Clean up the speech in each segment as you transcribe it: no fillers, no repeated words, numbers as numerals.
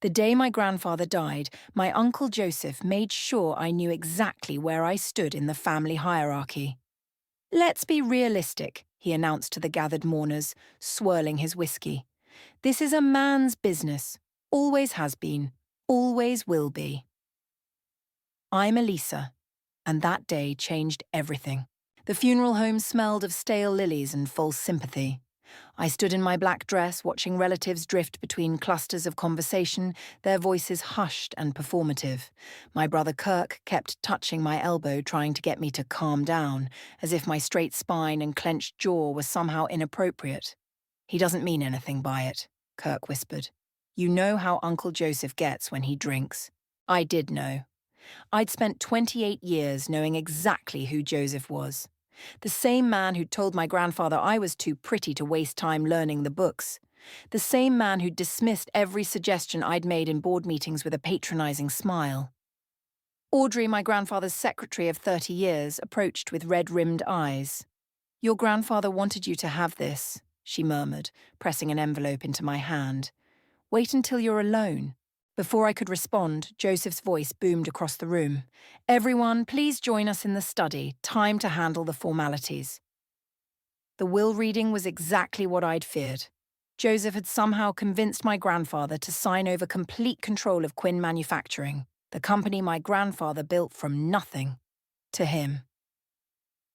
The day my grandfather died, my Uncle Joseph made sure I knew exactly where I stood in the family hierarchy. "Let's be realistic," he announced to the gathered mourners, swirling his whiskey. "This is a man's business. Always has been. Always will be." I'm Elisa, and that day changed everything. The funeral home smelled of stale lilies and false sympathy. I stood in my black dress, watching relatives drift between clusters of conversation, their voices hushed and performative. My brother Kirk kept touching my elbow, trying to get me to calm down, as if my straight spine and clenched jaw were somehow inappropriate. "He doesn't mean anything by it," Kirk whispered. "You know how Uncle Joseph gets when he drinks." I did know. I'd spent 28 years knowing exactly who Joseph was. The same man who'd told my grandfather I was too pretty to waste time learning the books. The same man who'd dismissed every suggestion I'd made in board meetings with a patronizing smile. Audrey, my grandfather's secretary of 30 years, approached with red-rimmed eyes. "Your grandfather wanted you to have this," she murmured, pressing an envelope into my hand. "Wait until you're alone." Before I could respond, Joseph's voice boomed across the room. "Everyone, please join us in the study. Time to handle the formalities." The will reading was exactly what I'd feared. Joseph had somehow convinced my grandfather to sign over complete control of Quinn Manufacturing, the company my grandfather built from nothing, to him.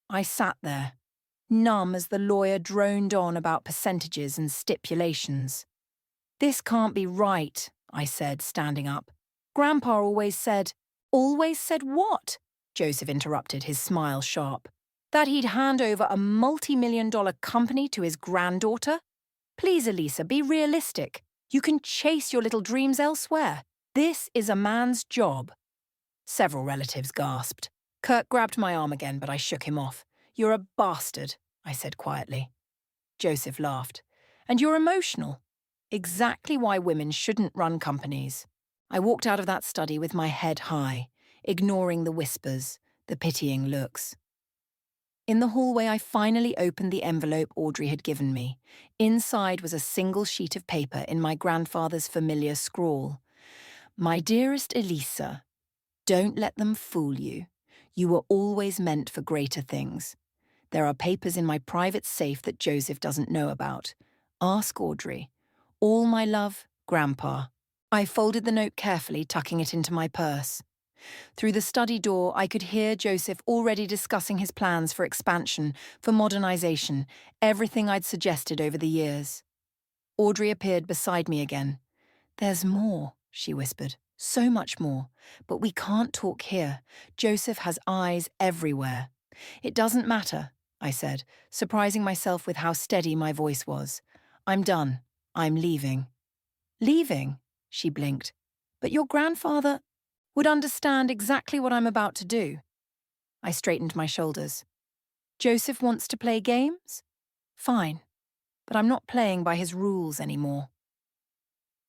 I sat there, numb as the lawyer droned on about percentages and stipulations. "This can't be right," I said, standing up. "Grandpa always said—" "Always said what?" Joseph interrupted, his smile sharp. "That he'd hand over a multi-million-dollar company to his granddaughter? Please, Elisa, be realistic. You can chase your little dreams elsewhere. This is a man's job." Several relatives gasped. Kirk grabbed my arm again, but I shook him off. "You're a bastard," I said quietly. Joseph laughed. "And you're emotional. Exactly why women shouldn't run companies." I walked out of that study with my head high, ignoring the whispers, the pitying looks. In the hallway, I finally opened the envelope Audrey had given me. Inside was a single sheet of paper in my grandfather's familiar scrawl. "My dearest Elisa, don't let them fool you. You were always meant for greater things. There are papers in my private safe that Joseph doesn't know about. Ask Audrey. All my love, Grandpa." I folded the note carefully, tucking it into my purse. Through the study door, I could hear Joseph already discussing his plans for expansion, for modernization, everything I'd suggested over the years. Audrey appeared beside me again. "There's more," she whispered. "So much more. But we can't talk here. Joseph has eyes everywhere." "It doesn't matter," I said, surprising myself with how steady my voice was. "I'm done. I'm leaving." "Leaving?" she blinked. "But your grandfather would understand exactly what I'm about to do." I straightened my shoulders. "Joseph wants to play games? Fine. But I'm not playing by his rules anymore."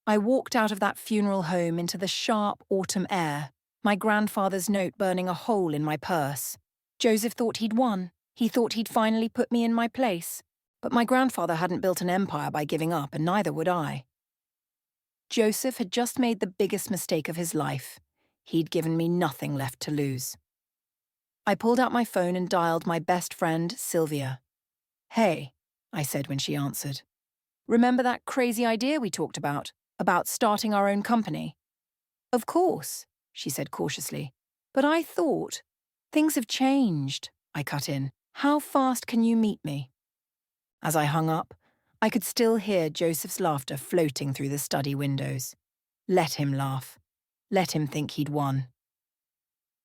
I walked out of that funeral home into the sharp autumn air, my grandfather's note burning a hole in my purse. Joseph thought he'd won. He thought he'd finally put me in my place. But my grandfather hadn't built an empire by giving up, and neither would I. Joseph had just made the biggest mistake of his life. He'd given me nothing left to lose. I pulled out my phone and dialed my best friend, Sylvia. "Hey," I said when she answered. "Remember that crazy idea we talked about starting our own company?" "Of course," she said cautiously. "But I thought—" "Things have changed," I cut in. "How fast can you meet me?" As I hung up, I could still hear Joseph's laughter floating through the study windows. Let him laugh. Let him think he'd won.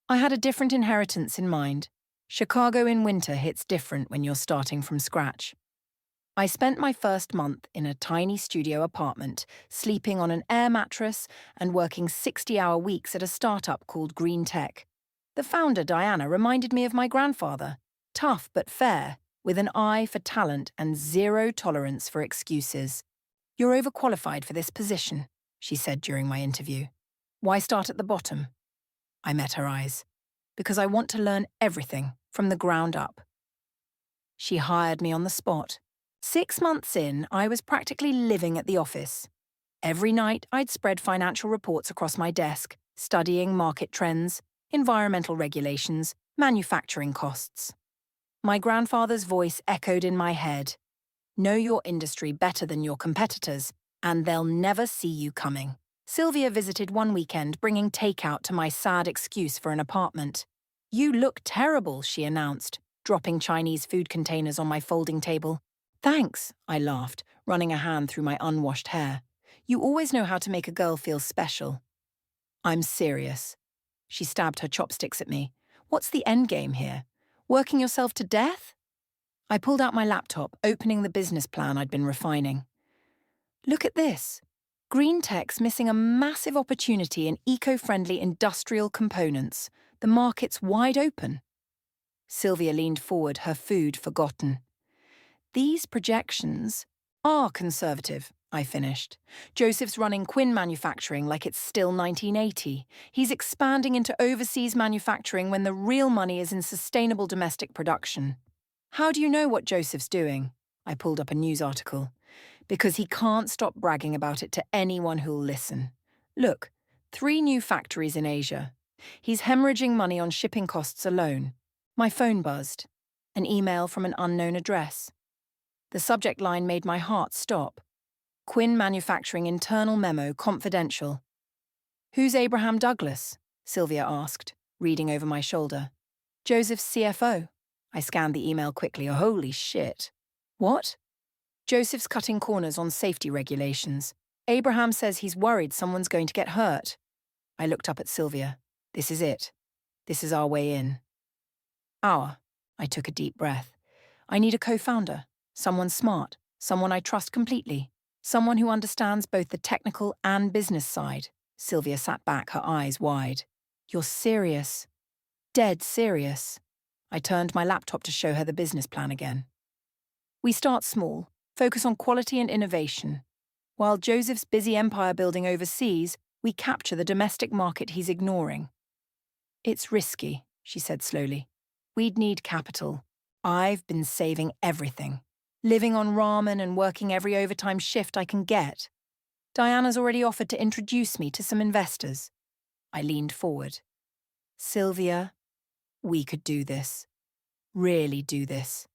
I had a different inheritance in mind. Chicago in winter hits different when you're starting from scratch. I spent my first month in a tiny studio apartment, sleeping on an air mattress and working 60-hour weeks at a startup called Green Tech. The founder, Diana, reminded me of my grandfather. Tough but fair, with an eye for talent and zero tolerance for excuses. "You're overqualified for this position," she said during my interview. "Why start at the bottom?" I met her eyes. "Because I want to learn everything from the ground up." She hired me on the spot. 6 months in, I was practically living at the office. Every night, I'd spread financial reports across my desk, studying market trends, environmental regulations, manufacturing costs. My grandfather's voice echoed in my head. Know your industry better than your competitors, and they'll never see you coming. Sylvia visited one weekend, bringing takeout to my sad excuse for an apartment. You look terrible, she announced, dropping Chinese food containers on my folding table. Thanks, I laughed, running a hand through my unwashed hair. You always know how to make a girl feel special. I'm serious. She stabbed her chopsticks at me. What's the end game here? Working yourself to death? I pulled out my laptop, opening the business plan I'd been refining. Look at this. Green Tech's missing a massive opportunity in eco-friendly industrial components. The market's wide open. Sylvia leaned forward, her food forgotten. These projections are conservative, I finished. Joseph's running Quinn manufacturing like it's still 1980. He's expanding into overseas manufacturing when the real money is in sustainable domestic production. How do you know what Joseph's doing? I pulled up a news article. Because he can't stop bragging about it to anyone who'll listen. Look, 3 new factories in Asia. He's hemorrhaging money on shipping costs alone. My phone buzzed. An email from an unknown address. The subject line made my heart stop. Quinn Manufacturing internal memo confidential. Who's Abraham Douglas? Sylvia asked, reading over my shoulder. Joseph's CFO. I scanned the email quickly. Oh, holy shit. What? Joseph's cutting corners on safety regulations. Abraham says he's worried someone's going to get hurt. I looked up at Sylvia. This is it. This is our way in. I took a deep breath. I need a co-founder. Someone smart. Someone I trust completely. Someone who understands both the technical and business side. Sylvia sat back, her eyes wide. You're serious. Dead serious. I turned my laptop to show her the business plan again. We start small, focus on quality and innovation. While Joseph's busy empire building overseas, we capture the domestic market he's ignoring. It's risky, she said slowly. We'd need capital. I've been saving everything. Living on ramen and working every overtime shift I can get. Diana's already offered to introduce me to some investors. I leaned forward. Sylvia, we could do this. Really do this.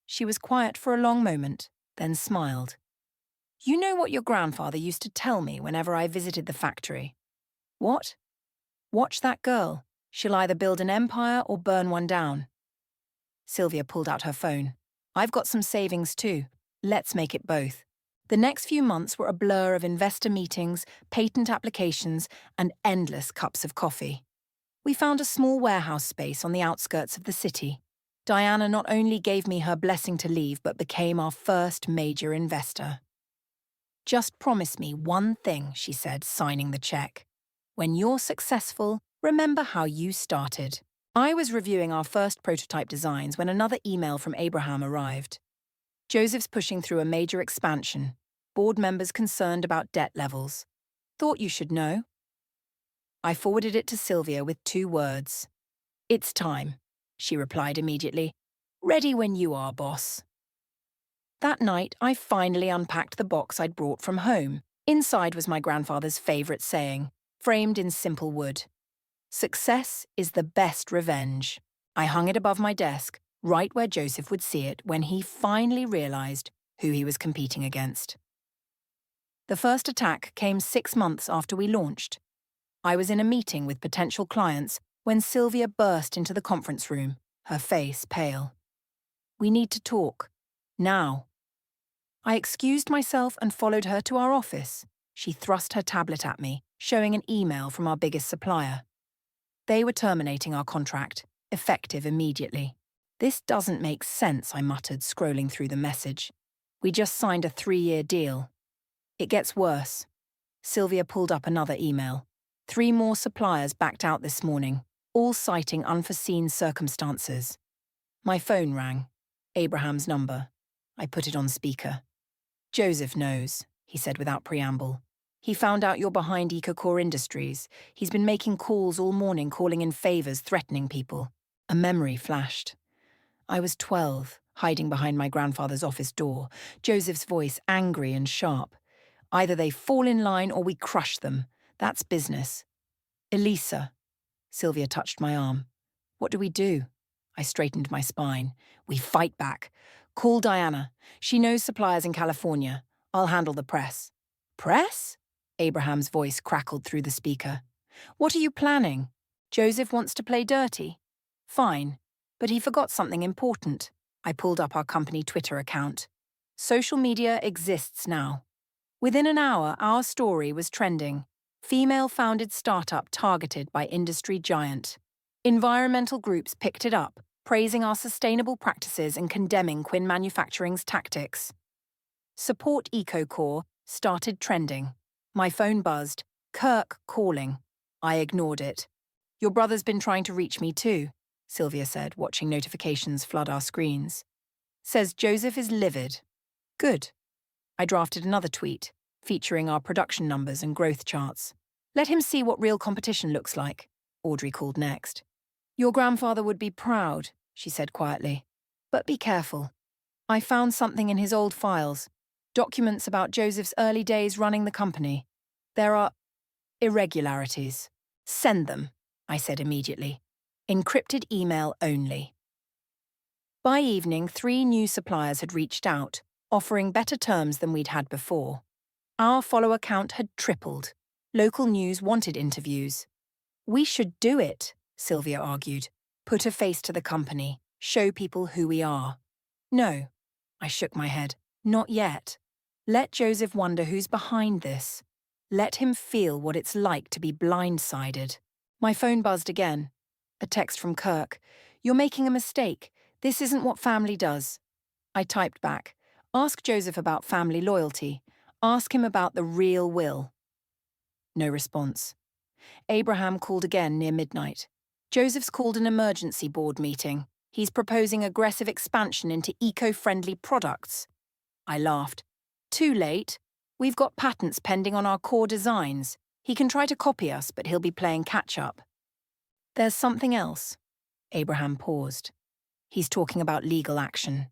She was quiet for a long moment, then smiled. You know what your grandfather used to tell me whenever I visited the factory? What? Watch that girl. She'll either build an empire or burn one down. Sylvia pulled out her phone. I've got some savings too. Let's make it both. The next few months were a blur of investor meetings, patent applications, and endless cups of coffee. We found a small warehouse space on the outskirts of the city. Diana not only gave me her blessing to leave, but became our first major investor. Just promise me one thing, she said, signing the check. When you're successful, remember how you started. I was reviewing our first prototype designs when another email from Abraham arrived. Joseph's pushing through a major expansion. Board members concerned about debt levels. Thought you should know. I forwarded it to Sylvia with 2 words. It's time, she replied immediately. Ready when you are, boss. That night, I finally unpacked the box I'd brought from home. Inside was my grandfather's favourite saying, framed in simple wood. Success is the best revenge. I hung it above my desk, right where Joseph would see it when he finally realised who he was competing against. The first attack came 6 months after we launched. I was in a meeting with potential clients when Sylvia burst into the conference room, her face pale. We need to talk. Now. I excused myself and followed her to our office. She thrust her tablet at me, showing an email from our biggest supplier. They were terminating our contract, effective immediately. This doesn't make sense, I muttered, scrolling through the message. We just signed a 3-year deal. It gets worse. Sylvia pulled up another email. 3 more suppliers backed out this morning, all citing unforeseen circumstances. My phone rang. Abraham's number. I put it on speaker. Joseph knows, he said without preamble. He found out you're behind EcoCore Industries. He's been making calls all morning, calling in favours, threatening people. A memory flashed. I was 12, hiding behind my grandfather's office door, Joseph's voice angry and sharp. Either they fall in line or we crush them. That's business. Elisa. Sylvia touched my arm. What do we do? I straightened my spine. We fight back. Call Diana. She knows suppliers in California. I'll handle the press. Press? Abraham's voice crackled through the speaker. What are you planning? Joseph wants to play dirty. Fine, but he forgot something important. I pulled up our company Twitter account. Social media exists now. Within an hour, our story was trending. Female-founded startup targeted by industry giant. Environmental groups picked it up, praising our sustainable practices and condemning Quinn Manufacturing's tactics. Support EcoCore started trending. My phone buzzed. Kirk calling. I ignored it. Your brother's been trying to reach me too, Sylvia said, watching notifications flood our screens. Says Joseph is livid. Good. I drafted another tweet, featuring our production numbers and growth charts. Let him see what real competition looks like, Audrey called next. Your grandfather would be proud, she said quietly. But be careful. I found something in his old files, documents about Joseph's early days running the company. There are irregularities. Send them, I said immediately. Encrypted email only. By evening, 3 new suppliers had reached out, offering better terms than we'd had before. Our follower count had tripled. Local news wanted interviews. We should do it, Sylvia argued. Put a face to the company, show people who we are. No, I shook my head. Not yet. Let Joseph wonder who's behind this. Let him feel what it's like to be blindsided. My phone buzzed again. A text from Kirk. You're making a mistake. This isn't what family does. I typed back. Ask Joseph about family loyalty. Ask him about the real will. No response. Abraham called again near midnight. Joseph's called an emergency board meeting. He's proposing aggressive expansion into eco-friendly products. I laughed. Too late. We've got patents pending on our core designs. He can try to copy us, but he'll be playing catch-up. There's something else. Abraham paused. He's talking about legal action.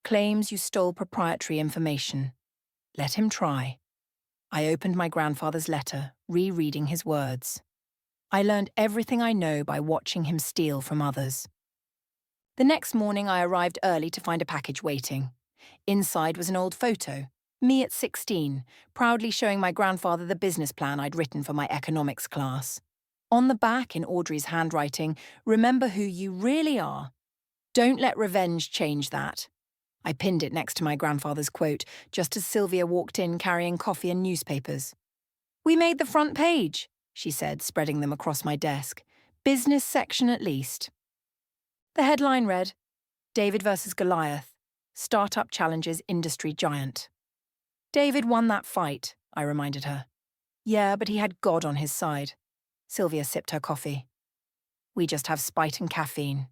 Claims you stole proprietary information. Let him try. I opened my grandfather's letter, rereading his words. I learned everything I know by watching him steal from others. The next morning I arrived early to find a package waiting. Inside was an old photo, me at 16, proudly showing my grandfather the business plan I'd written for my economics class. On the back, in Audrey's handwriting, remember who you really are. Don't let revenge change that. I pinned it next to my grandfather's quote, just as Sylvia walked in carrying coffee and newspapers. We made the front page, she said, spreading them across my desk. Business section at least. The headline read, David versus Goliath. Startup challenges industry giant. David won that fight, I reminded her. Yeah, but he had God on his side. Sylvia sipped her coffee. We just have spite and caffeine.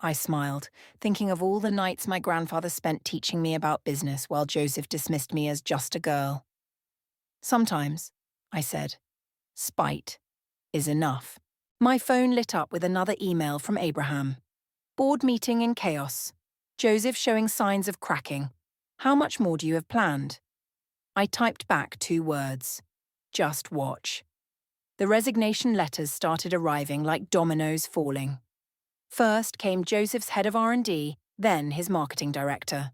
I smiled, thinking of all the nights my grandfather spent teaching me about business while Joseph dismissed me as just a girl. Sometimes, I said, spite is enough. My phone lit up with another email from Abraham. Board meeting in chaos. Joseph showing signs of cracking. How much more do you have planned? I typed back 2 words. Just watch. The resignation letters started arriving like dominoes falling. First came Joseph's head of R&D, then his marketing director.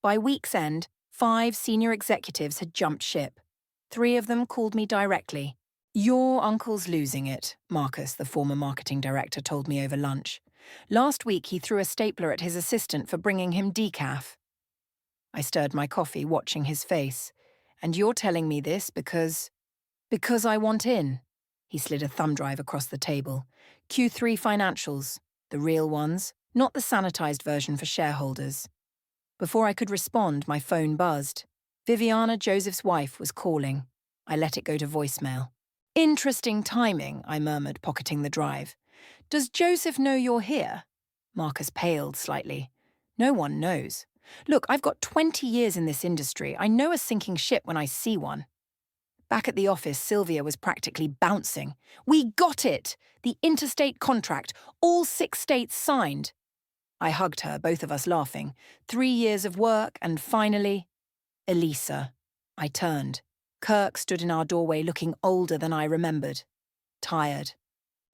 By week's end, 5 senior executives had jumped ship. 3 of them called me directly. Your uncle's losing it, Marcus, the former marketing director, told me over lunch. Last week he threw a stapler at his assistant for bringing him decaf. I stirred my coffee, watching his face. And you're telling me this because I want in. He slid a thumb drive across the table. Q3 financials. The real ones, not the sanitized version for shareholders. Before I could respond, my phone buzzed. Viviana, Joseph's wife, was calling. I let it go to voicemail. Interesting timing, I murmured, pocketing the drive. Does Joseph know you're here? Marcus paled slightly. No one knows. Look, I've got 20 years in this industry. I know a sinking ship when I see one. Back at the office, Sylvia was practically bouncing. We got it! The interstate contract, all 6 states signed. I hugged her, both of us laughing. 3 years of work, and finally... Elisa. I turned. Kirk stood in our doorway looking older than I remembered. Tired.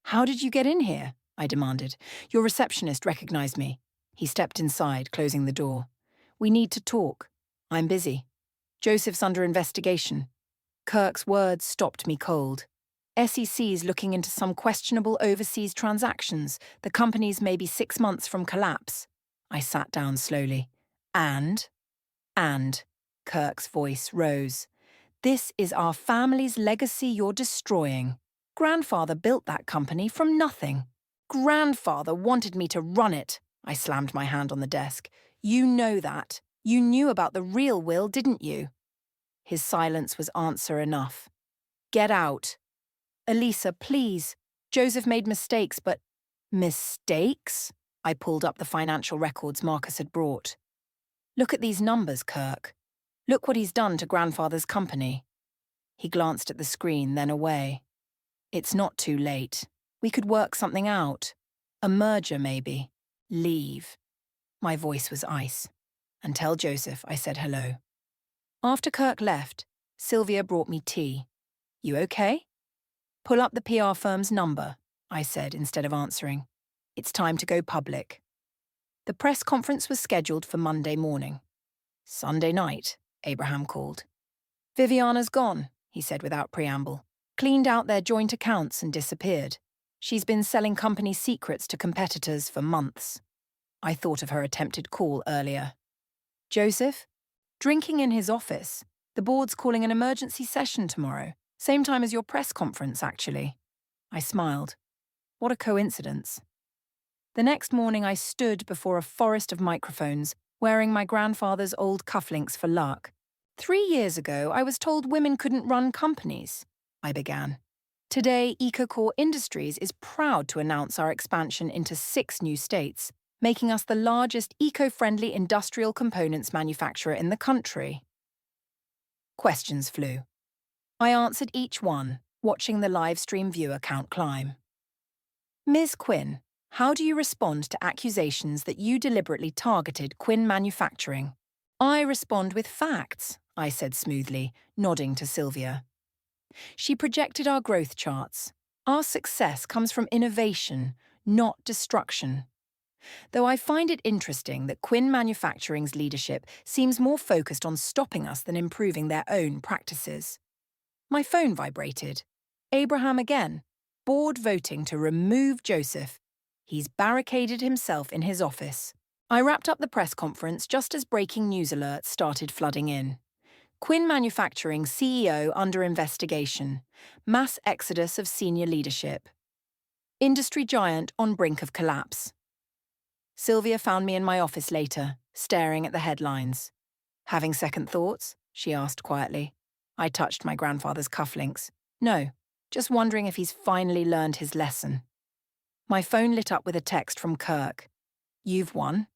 "How did you get in here?" I demanded. "Your receptionist recognized me." He stepped inside, closing the door. "We need to talk. I'm busy. Joseph's under investigation." Kirk's words stopped me cold. SEC's looking into some questionable overseas transactions. The company's maybe 6 months from collapse. I sat down slowly. And, Kirk's voice rose. "This is our family's legacy you're destroying. Grandfather built that company from nothing. Grandfather wanted me to run it." I slammed my hand on the desk. "You know that. You knew about the real will, didn't you?" His silence was answer enough. "Get out." "Elisa, please. Joseph made mistakes, but—" "Mistakes?" I pulled up the financial records Marcus had brought. "Look at these numbers, Kirk. Look what he's done to Grandfather's company." He glanced at the screen, then away. "It's not too late. We could work something out. A merger, maybe. Leave." My voice was ice. "And tell Joseph I said hello." After Kirk left, Sylvia brought me tea. "You okay?" "Pull up the PR firm's number," I said instead of answering. "It's time to go public." The press conference was scheduled for Monday morning. "Sunday night," Abraham called. "Viviana's gone," he said without preamble. "Cleaned out their joint accounts and disappeared. She's been selling company secrets to competitors for months." I thought of her attempted call earlier. "Joseph?" "Drinking in his office. The board's calling an emergency session tomorrow. Same time as your press conference, actually." I smiled. What a coincidence. The next morning I stood before a forest of microphones, wearing my grandfather's old cufflinks for luck. 3 years ago, I was told women couldn't run companies. I began. Today, EcoCore Industries is proud to announce our expansion into 6 new states, making us the largest eco-friendly industrial components manufacturer in the country. Questions flew. I answered each one, watching the live stream viewer count climb. "Ms. Quinn, how do you respond to accusations that you deliberately targeted Quinn Manufacturing?" "I respond with facts," I said smoothly, nodding to Sylvia. She projected our growth charts. Our success comes from innovation, not destruction. Though I find it interesting that Quinn Manufacturing's leadership seems more focused on stopping us than improving their own practices. My phone vibrated. Abraham again. Board voting to remove Joseph. He's barricaded himself in his office. I wrapped up the press conference just as breaking news alerts started flooding in. Quinn Manufacturing CEO under investigation. Mass exodus of senior leadership. Industry giant on brink of collapse. Sylvia found me in my office later, staring at the headlines. "Having second thoughts?" she asked quietly. I touched my grandfather's cufflinks. "No, just wondering if he's finally learned his lesson." My phone lit up with a text from Kirk. "You've won.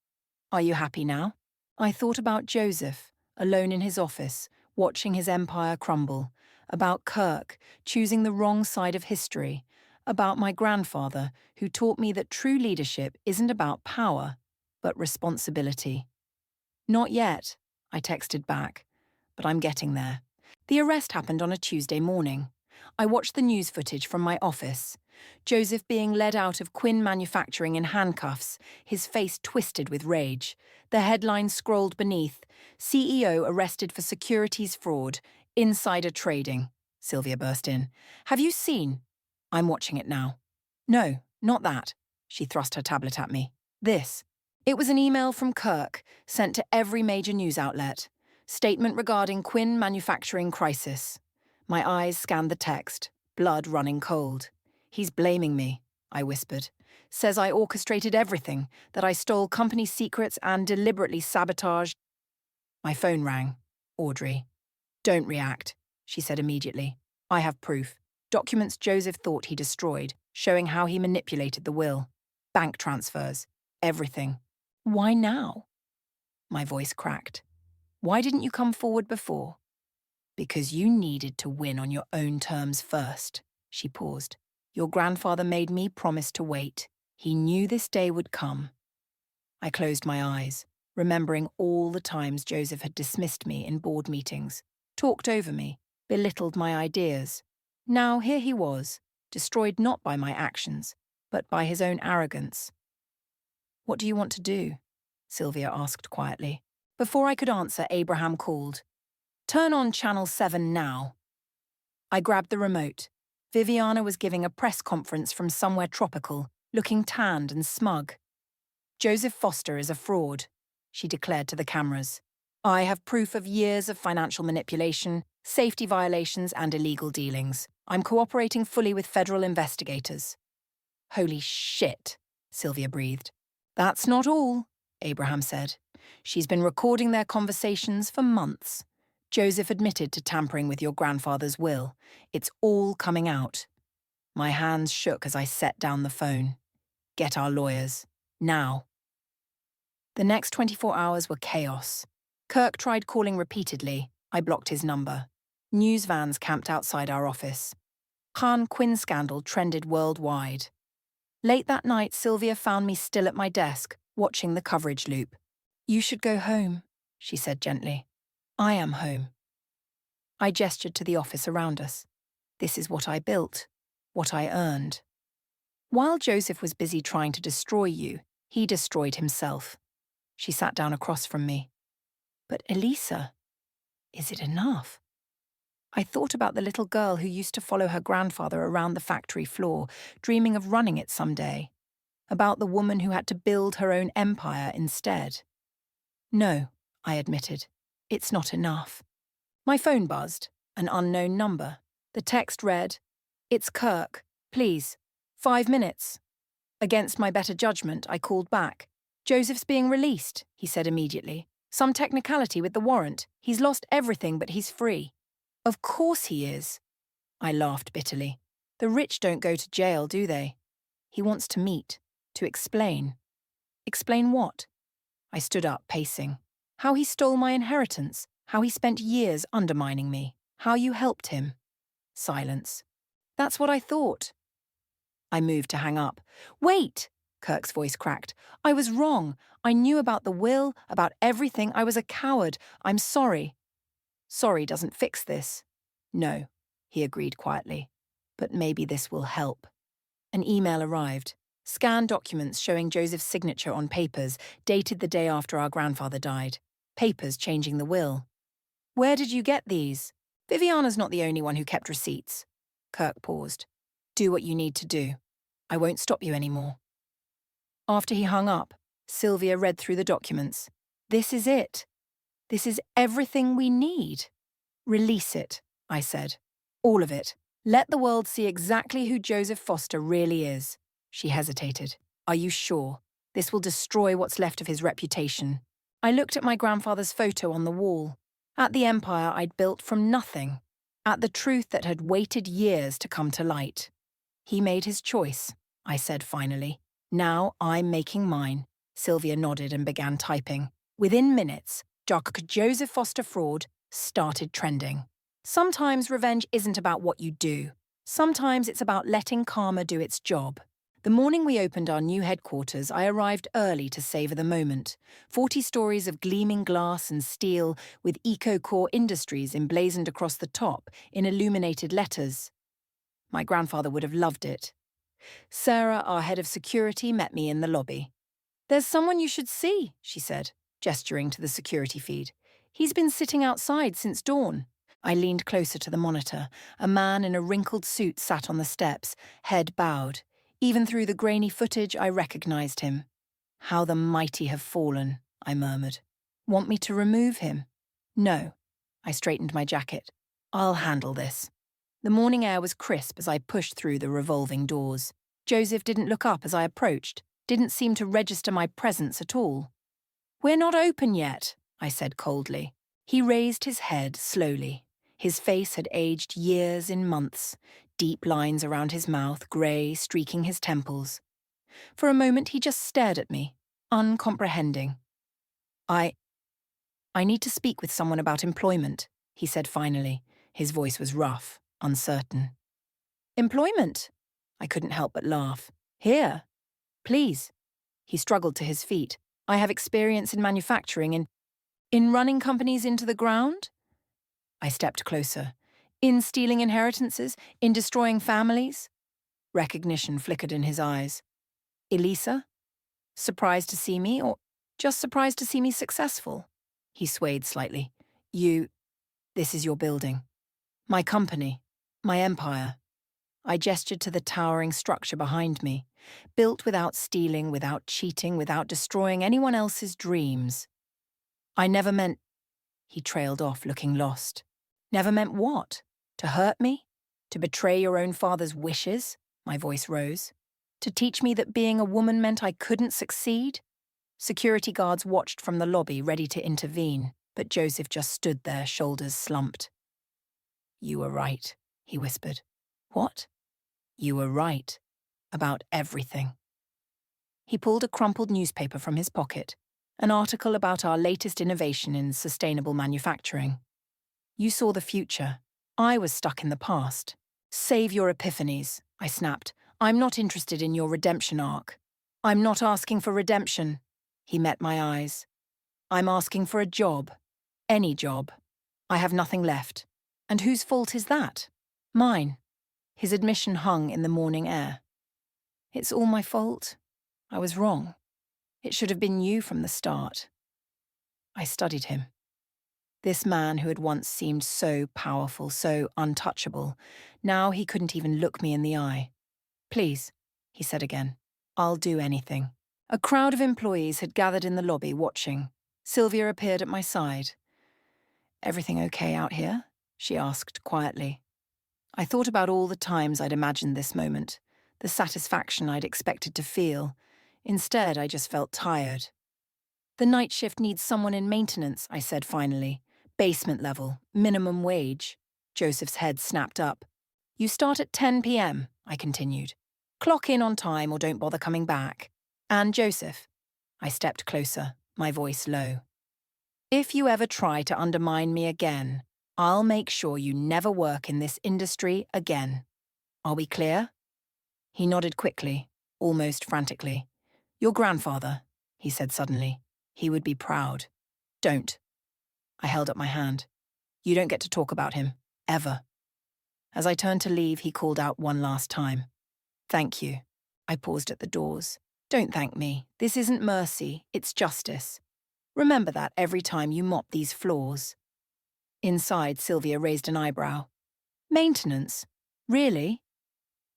Are you happy now?" I thought about Joseph, alone in his office, watching his empire crumble, about Kirk, choosing the wrong side of history, about my grandfather, who taught me that true leadership isn't about power, but responsibility. "Not yet," I texted back, "but I'm getting there." The arrest happened on a Tuesday morning. I watched the news footage from my office. Joseph being led out of Quinn Manufacturing in handcuffs, his face twisted with rage. The headline scrolled beneath, "CEO arrested for securities fraud, insider trading." Sylvia burst in. "Have you seen?" "I'm watching it now." "No, not that." She thrust her tablet at me. "This." It was an email from Kirk, sent to every major news outlet. Statement regarding Quinn Manufacturing crisis. My eyes scanned the text, blood running cold. "He's blaming me," I whispered. "Says I orchestrated everything, that I stole company secrets and deliberately sabotaged—" My phone rang. Audrey. "Don't react," she said immediately. "I have proof. Documents Joseph thought he destroyed, showing how he manipulated the will. Bank transfers. Everything." "Why now?" My voice cracked. "Why didn't you come forward before?" "Because you needed to win on your own terms first." She paused. "Your grandfather made me promise to wait. He knew this day would come." I closed my eyes, remembering all the times Joseph had dismissed me in board meetings, talked over me, belittled my ideas. Now here he was, destroyed not by my actions, but by his own arrogance. "What do you want to do?" Sylvia asked quietly. Before I could answer, Abraham called, "Turn on Channel 7 now." I grabbed the remote. Viviana was giving a press conference from somewhere tropical, looking tanned and smug. "Joseph Foster is a fraud," she declared to the cameras. "I have proof of years of financial manipulation, safety violations and illegal dealings. I'm cooperating fully with federal investigators." "Holy shit," Sylvia breathed. "That's not all," Abraham said. "She's been recording their conversations for months. Joseph admitted to tampering with your grandfather's will. It's all coming out." My hands shook as I set down the phone. "Get our lawyers. Now." The next 24 hours were chaos. Kirk tried calling repeatedly. I blocked his number. News vans camped outside our office. Khan Quinn scandal trended worldwide. Late that night, Sylvia found me still at my desk, watching the coverage loop. "You should go home," she said gently. "I am home." I gestured to the office around us. "This is what I built, what I earned." "While Joseph was busy trying to destroy you, he destroyed himself." She sat down across from me. "But Elisa, is it enough?" I thought about the little girl who used to follow her grandfather around the factory floor, dreaming of running it someday. About the woman who had to build her own empire instead. "No," I admitted. "It's not enough." My phone buzzed, an unknown number. The text read, "It's Kirk. Please. 5 minutes." Against my better judgment, I called back. "Joseph's being released," he said immediately. "Some technicality with the warrant. He's lost everything, but he's free." "Of course he is." I laughed bitterly. "The rich don't go to jail, do they?" "He wants to meet, to explain." "Explain what?" I stood up, pacing. "How he stole my inheritance, how he spent years undermining me, how you helped him." Silence. "That's what I thought." I moved to hang up. "Wait!" Kirk's voice cracked. "I was wrong. I knew about the will, about everything. I was a coward. I'm sorry." "Sorry doesn't fix this." "No," he agreed quietly. "But maybe this will help." An email arrived. Scanned documents showing Joseph's signature on papers dated the day after our grandfather died. Papers changing the will. "Where did you get these?" "Viviana's not the only one who kept receipts." Kirk paused. "Do what you need to do. I won't stop you anymore." After he hung up, Sylvia read through the documents. "This is it. This is everything we need." "Release it," I said. "All of it. Let the world see exactly who Joseph Foster really is." She hesitated. "Are you sure? This will destroy what's left of his reputation." I looked at my grandfather's photo on the wall, at the empire I'd built from nothing, at the truth that had waited years to come to light. "He made his choice," I said finally. "Now I'm making mine." Sylvia nodded and began typing. Within minutes, Joseph Foster fraud started trending. Sometimes revenge isn't about what you do. Sometimes it's about letting karma do its job. The morning we opened our new headquarters, I arrived early to savor the moment. 40 stories of gleaming glass and steel with EcoCore Industries emblazoned across the top in illuminated letters. My grandfather would have loved it. Sarah, our head of security, met me in the lobby. "There's someone you should see," she said, gesturing to the security feed. "He's been sitting outside since dawn." I leaned closer to the monitor. A man in a wrinkled suit sat on the steps, head bowed. Even through the grainy footage, I recognized him. "How the mighty have fallen," I murmured. "Want me to remove him?" "No." I straightened my jacket. "I'll handle this." The morning air was crisp as I pushed through the revolving doors. Joseph didn't look up as I approached, didn't seem to register my presence at all. "We're not open yet," I said coldly. He raised his head slowly. His face had aged years in months, deep lines around his mouth, grey, streaking his temples. For a moment he just stared at me, uncomprehending. I need to speak with someone about employment," he said finally. His voice was rough, uncertain. "Employment?" I couldn't help but laugh. "Here. Please." He struggled to his feet. "I have experience in manufacturing, in running companies into the ground?" I stepped closer. In stealing inheritances? In destroying families? Recognition flickered in his eyes. Elisa? Surprised to see me, or just surprised to see me successful? He swayed slightly. This is your building. My company. My empire. I gestured to the towering structure behind me, built without stealing, without cheating, without destroying anyone else's dreams. I never meant... He trailed off, looking lost. Never meant what? To hurt me? To betray your own father's wishes? My voice rose. To teach me that being a woman meant I couldn't succeed? Security guards watched from the lobby, ready to intervene, but Joseph just stood there, shoulders slumped. You were right, he whispered. What? You were right. About everything. He pulled a crumpled newspaper from his pocket, an article about our latest innovation in sustainable manufacturing. You saw the future. I was stuck in the past. Save your epiphanies, I snapped. I'm not interested in your redemption arc. I'm not asking for redemption. He met my eyes. I'm asking for a job. Any job. I have nothing left. And whose fault is that? Mine. His admission hung in the morning air. It's all my fault. I was wrong. It should have been you from the start. I studied him. This man who had once seemed so powerful, so untouchable, now he couldn't even look me in the eye. Please, he said again. I'll do anything. A crowd of employees had gathered in the lobby watching. Sylvia appeared at my side. Everything okay out here? She asked quietly. I thought about all the times I'd imagined this moment, the satisfaction I'd expected to feel. Instead, I just felt tired. The night shift needs someone in maintenance, I said finally. Basement level, minimum wage. Joseph's head snapped up. You start at 10 p.m., I continued. Clock in on time or don't bother coming back. And Joseph. I stepped closer, my voice low. If you ever try to undermine me again, I'll make sure you never work in this industry again. Are we clear? He nodded quickly, almost frantically. Your grandfather, he said suddenly. He would be proud. Don't. I held up my hand. You don't get to talk about him. Ever. As I turned to leave, he called out one last time. Thank you. I paused at the doors. Don't thank me. This isn't mercy. It's justice. Remember that every time you mop these floors. Inside, Sylvia raised an eyebrow. Maintenance? Really?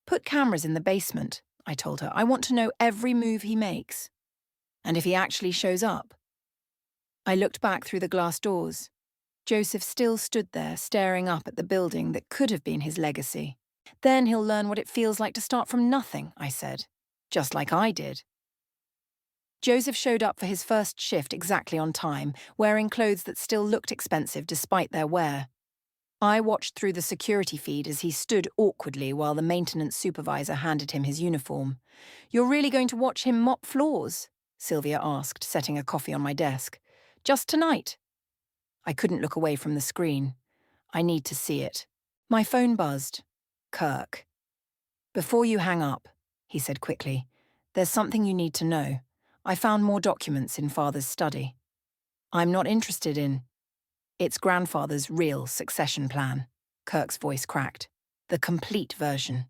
Put cameras in the basement, I told her. I want to know every move he makes. And if he actually shows up? I looked back through the glass doors. Joseph still stood there, staring up at the building that could have been his legacy. Then he'll learn what it feels like to start from nothing, I said. Just like I did. Joseph showed up for his first shift exactly on time, wearing clothes that still looked expensive despite their wear. I watched through the security feed as he stood awkwardly while the maintenance supervisor handed him his uniform. You're really going to watch him mop floors? Sylvia asked, setting a coffee on my desk. Just tonight? I couldn't look away from the screen. I need to see it. My phone buzzed. Kirk. Before you hang up, he said quickly, there's something you need to know. I found more documents in Father's study. I'm not interested in... It's grandfather's real succession plan. Kirk's voice cracked. The complete version.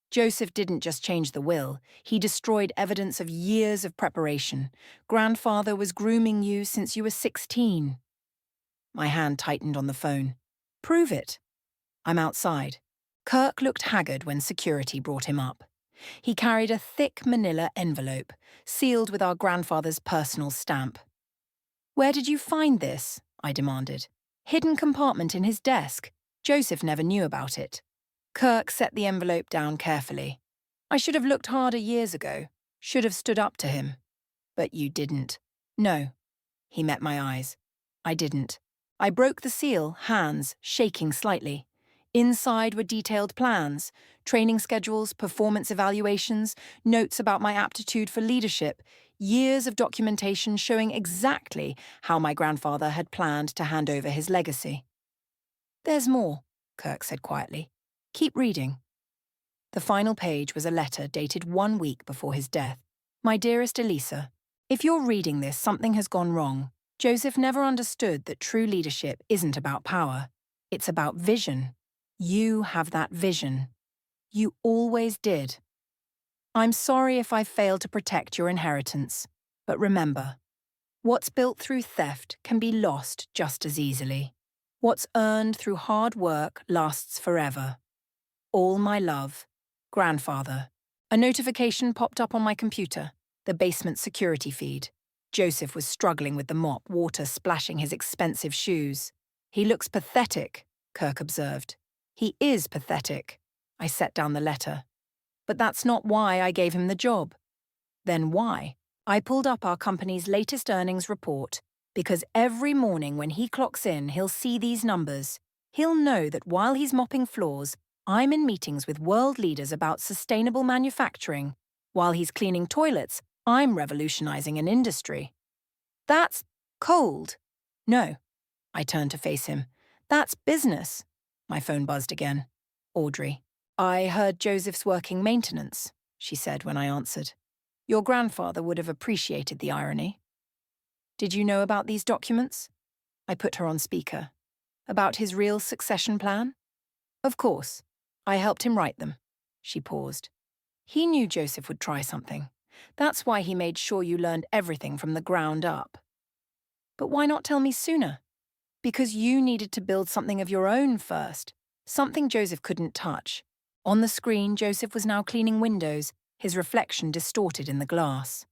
Joseph didn't just change the will, he destroyed evidence of years of preparation. Grandfather was grooming you since you were 16. My hand tightened on the phone. Prove it. I'm outside. Kirk looked haggard when security brought him up. He carried a thick manila envelope, sealed with our grandfather's personal stamp. Where did you find this? I demanded. Hidden compartment in his desk. Joseph never knew about it. Kirk set the envelope down carefully. I should have looked harder years ago. Should have stood up to him. But you didn't. No. He met my eyes. I didn't. I broke the seal, hands shaking slightly. Inside were detailed plans, training schedules, performance evaluations, notes about my aptitude for leadership, years of documentation showing exactly how my grandfather had planned to hand over his legacy. There's more, Kirk said quietly. Keep reading. The final page was a letter dated 1 week before his death. My dearest Elisa, if you're reading this, something has gone wrong. Joseph never understood that true leadership isn't about power. It's about vision. You have that vision. You always did. I'm sorry if I failed to protect your inheritance, but remember, what's built through theft can be lost just as easily. What's earned through hard work lasts forever. All my love, Grandfather. A notification popped up on my computer, the basement security feed. Joseph was struggling with the mop, water splashing his expensive shoes. He looks pathetic, Kirk observed. He is pathetic. I set down the letter. But that's not why I gave him the job. Then why? I pulled up our company's latest earnings report, because every morning when he clocks in, he'll see these numbers. He'll know that while he's mopping floors, I'm in meetings with world leaders about sustainable manufacturing. While he's cleaning toilets, I'm revolutionizing an industry. That's cold. No. I turned to face him. That's business. My phone buzzed again. Audrey. I heard Joseph's working maintenance, she said when I answered. Your grandfather would have appreciated the irony. Did you know about these documents? I put her on speaker. About his real succession plan? Of course. I helped him write them. She paused. He knew Joseph would try something. That's why he made sure you learned everything from the ground up. But why not tell me sooner? Because you needed to build something of your own first. Something Joseph couldn't touch. On the screen, Joseph was now cleaning windows, his reflection distorted in the glass.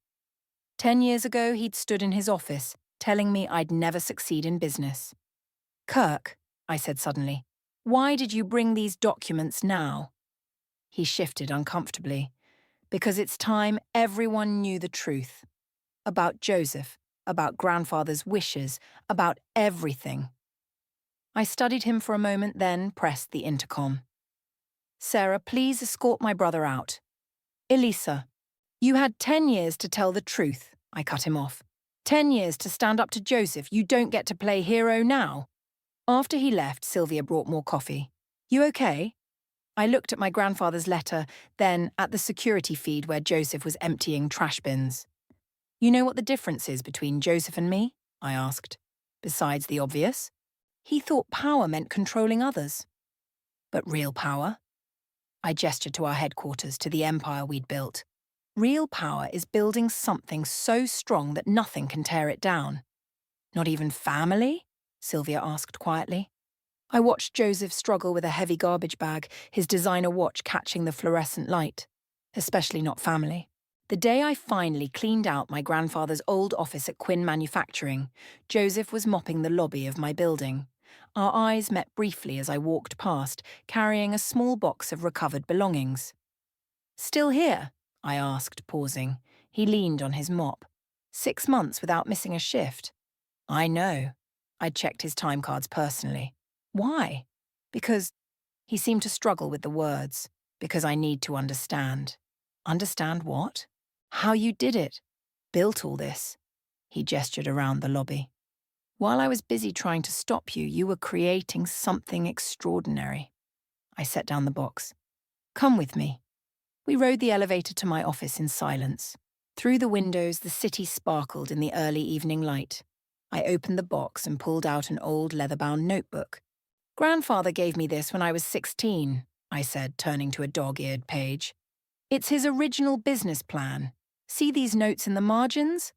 10 years ago, he'd stood in his office, telling me I'd never succeed in business. Kirk, I said suddenly, why did you bring these documents now? He shifted uncomfortably. Because it's time everyone knew the truth. About Joseph, about grandfather's wishes, about everything. I studied him for a moment, then pressed the intercom. Sarah, please escort my brother out. Elisa, you had 10 years to tell the truth, I cut him off. 10 years to stand up to Joseph. You don't get to play hero now. After he left, Sylvia brought more coffee. You okay? I looked at my grandfather's letter, then at the security feed where Joseph was emptying trash bins. You know what the difference is between Joseph and me? I asked. Besides the obvious. He thought power meant controlling others. But real power? I gestured to our headquarters, to the empire we'd built. Real power is building something so strong that nothing can tear it down. Not even family? Sylvia asked quietly. I watched Joseph struggle with a heavy garbage bag, his designer watch catching the fluorescent light. Especially not family. The day I finally cleaned out my grandfather's old office at Quinn Manufacturing, Joseph was mopping the lobby of my building. Our eyes met briefly as I walked past, carrying a small box of recovered belongings. Still here? I asked, pausing. He leaned on his mop. 6 months without missing a shift. I know. I'd checked his time cards personally. Why? Because he seemed to struggle with the words. Because I need to understand. Understand what? How you did it. Built all this. He gestured around the lobby. While I was busy trying to stop you, you were creating something extraordinary. I set down the box. Come with me. We rode the elevator to my office in silence. Through the windows, the city sparkled in the early evening light. I opened the box and pulled out an old leather-bound notebook. Grandfather gave me this when I was 16, I said, turning to a dog-eared page. It's his original business plan. See these notes in the margins?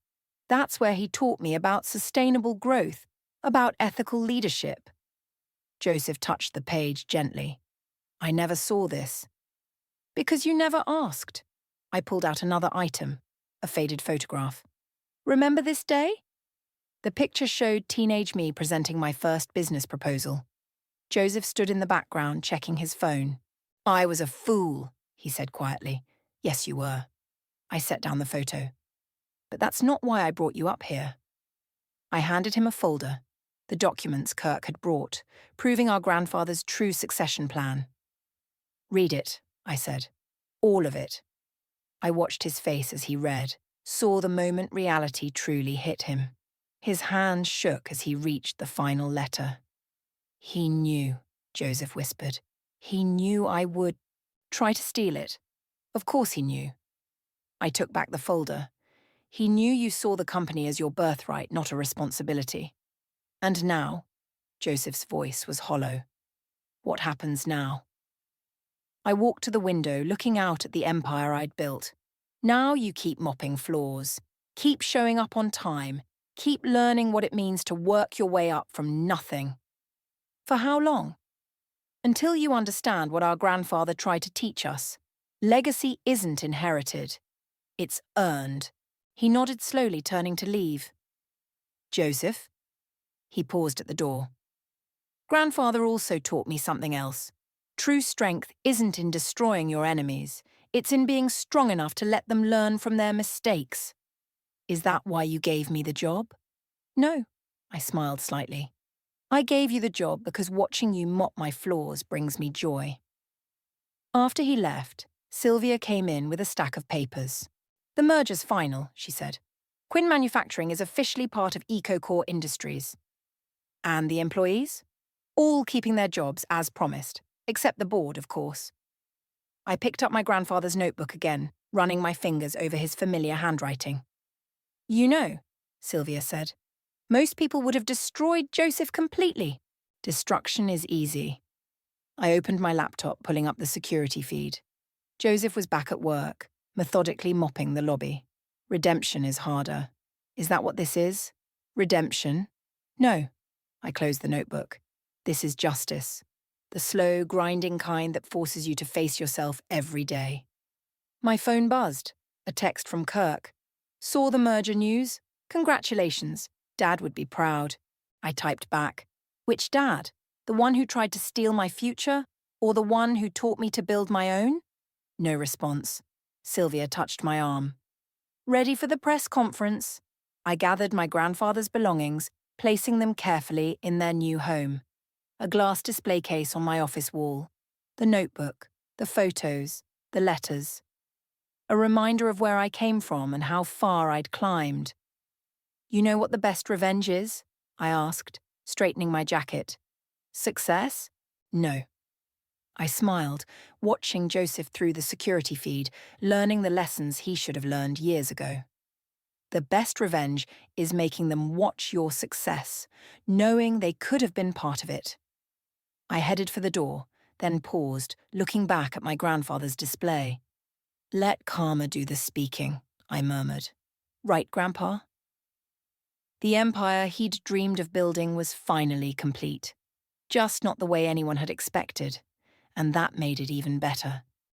That's where he taught me about sustainable growth, about ethical leadership. Joseph touched the page gently. I never saw this. Because you never asked. I pulled out another item, a faded photograph. Remember this day? The picture showed teenage me presenting my first business proposal. Joseph stood in the background, checking his phone. I was a fool, he said quietly. Yes, you were. I set down the photo. But that's not why I brought you up here. I handed him a folder, the documents Kirk had brought, proving our grandfather's true succession plan. Read it, I said. All of it. I watched his face as he read, saw the moment reality truly hit him. His hand shook as he reached the final letter. He knew, Joseph whispered. He knew I would try to steal it. Of course he knew. I took back the folder. He knew you saw the company as your birthright, not a responsibility. And now, Joseph's voice was hollow. What happens now? I walked to the window, looking out at the empire I'd built. Now you keep mopping floors. Keep showing up on time. Keep learning what it means to work your way up from nothing. For how long? Until you understand what our grandfather tried to teach us. Legacy isn't inherited. It's earned. He nodded slowly, turning to leave. Joseph? He paused at the door. Grandfather also taught me something else. True strength isn't in destroying your enemies. It's in being strong enough to let them learn from their mistakes. Is that why you gave me the job? No, I smiled slightly. I gave you the job because watching you mop my floors brings me joy. After he left, Sylvia came in with a stack of papers. The merger's final, she said. Quinn Manufacturing is officially part of EcoCore Industries. And the employees? All keeping their jobs as promised, except the board, of course. I picked up my grandfather's notebook again, running my fingers over his familiar handwriting. You know, Sylvia said, most people would have destroyed Joseph completely. Destruction is easy. I opened my laptop, pulling up the security feed. Joseph was back at work, methodically mopping the lobby. Redemption is harder. Is that what this is? Redemption? No. I closed the notebook. This is justice. The slow, grinding kind that forces you to face yourself every day. My phone buzzed. A text from Kirk. Saw the merger news? Congratulations. Dad would be proud. I typed back. Which dad? The one who tried to steal my future? Or the one who taught me to build my own? No response. Sylvia touched my arm. Ready for the press conference? I gathered my grandfather's belongings, placing them carefully in their new home. A glass display case on my office wall. The notebook, the photos, the letters. A reminder of where I came from and how far I'd climbed. You know what the best revenge is? I asked, straightening my jacket. Success? No. I smiled, watching Joseph through the security feed, learning the lessons he should have learned years ago. The best revenge is making them watch your success, knowing they could have been part of it. I headed for the door, then paused, looking back at my grandfather's display. Let karma do the speaking, I murmured. Right, Grandpa? The empire he'd dreamed of building was finally complete. Just not the way anyone had expected, and that made it even better.